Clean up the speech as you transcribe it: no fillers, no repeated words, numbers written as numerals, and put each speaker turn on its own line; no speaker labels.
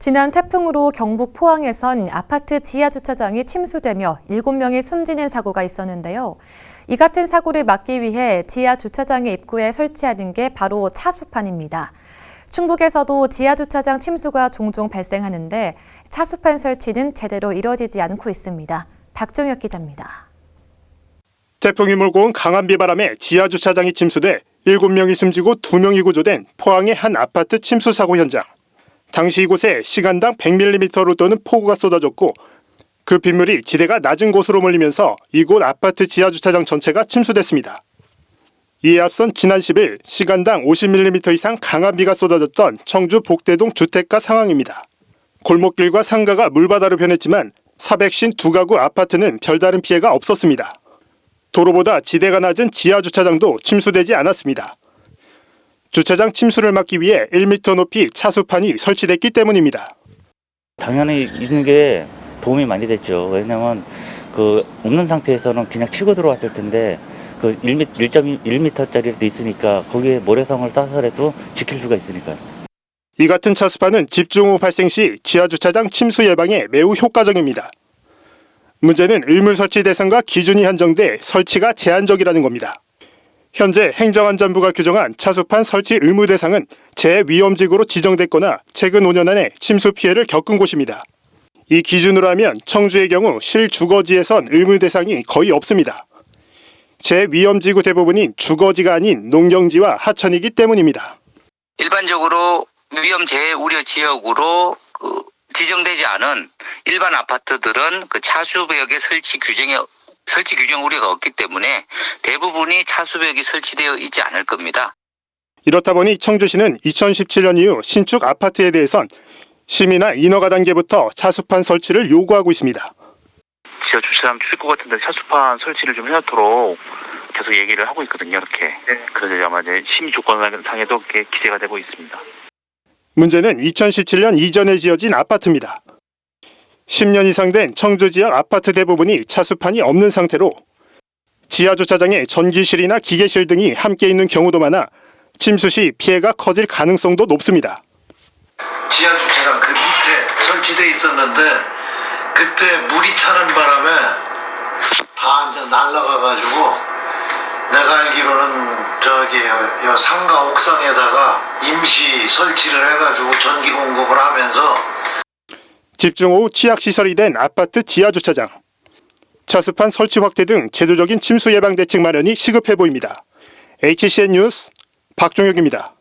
지난 태풍으로 경북 포항에선 아파트 지하 주차장이 침수되며 7명이 숨지는 사고가 있었는데요. 이 같은 사고를 막기 위해 지하 주차장의 입구에 설치하는 게 바로 차수판입니다. 충북에서도 지하 주차장 침수가 종종 발생하는데 차수판 설치는 제대로 이뤄지지 않고 있습니다. 박종혁 기자입니다.
태풍이 몰고 온 강한 비바람에 지하 주차장이 침수돼 7명이 숨지고 2명이 구조된 포항의 한 아파트 침수 사고 현장. 당시 이곳에 시간당 100mm로 도는 폭우가 쏟아졌고 그 빗물이 지대가 낮은 곳으로 몰리면서 이곳 아파트 지하 주차장 전체가 침수됐습니다. 이에 앞선 지난 10일 시간당 50mm 이상 강한 비가 쏟아졌던 청주 복대동 주택가 상황입니다. 골목길과 상가가 물바다로 변했지만 452가구 아파트는 별다른 피해가 없었습니다. 도로보다 지대가 낮은 지하 주차장도 침수되지 않았습니다. 주차장 침수를 막기 위해 1m 높이 차수판이 설치됐기 때문입니다.
당연히 있는 게 도움이 많이 됐죠. 왜냐하면 없는 상태에서는 그냥 치고 들어왔을 텐데 1.1m짜리도 있으니까 거기에 모래성을 싸서라도 지킬 수가 있으니까요.
이 같은 차수판은 집중호우 발생 시 지하 주차장 침수 예방에 매우 효과적입니다. 문제는 의무 설치 대상과 기준이 한정돼 설치가 제한적이라는 겁니다. 현재 행정안전부가 규정한 차수판 설치 의무 대상은 재위험지구로 지정됐거나 최근 5년 안에 침수 피해를 겪은 곳입니다. 이 기준으로 하면 청주의 경우 실주거지에선 의무 대상이 거의 없습니다. 재위험지구 대부분인 주거지가 아닌 농경지와 하천이기 때문입니다.
일반적으로 위험 재우려 지역으로 지정되지 않은 일반 아파트들은 차수벽의 설치 규정 우려가 없기 때문에 대부분이 차수벽이 설치되어 있지 않을 겁니다.
이렇다 보니 청주시는 2017년 이후 신축 아파트에 대해선 시민화 인허가 단계부터 차수판 설치를 요구하고 있습니다.
지하 주차장 출입구 같은 데 차수판 설치를 좀 해놓도록 계속 얘기를 하고 있거든요. 이렇게. 그래서 아마 이제 심의 조건상에도 그렇게 기재가 되고 있습니다.
문제는 2017년 이전에 지어진 아파트입니다. 10년 이상 된 청주 지역 아파트 대부분이 차수판이 없는 상태로 지하 주차장에 전기실이나 기계실 등이 함께 있는 경우도 많아 침수 시 피해가 커질 가능성도 높습니다.
지하 주차장 그 밑에 설치돼 있었는데 그때 물이 차는 바람에 다 이제 날아가가지고 내가 알기로는 요 상가 옥상에다가 임시 설치를 해가지고 전기 공급을 하면서
집중호우 취약시설이 된 아파트 지하 주차장. 차수판 설치 확대 등 제도적인 침수 예방 대책 마련이 시급해 보입니다. HCN 뉴스 박종혁입니다.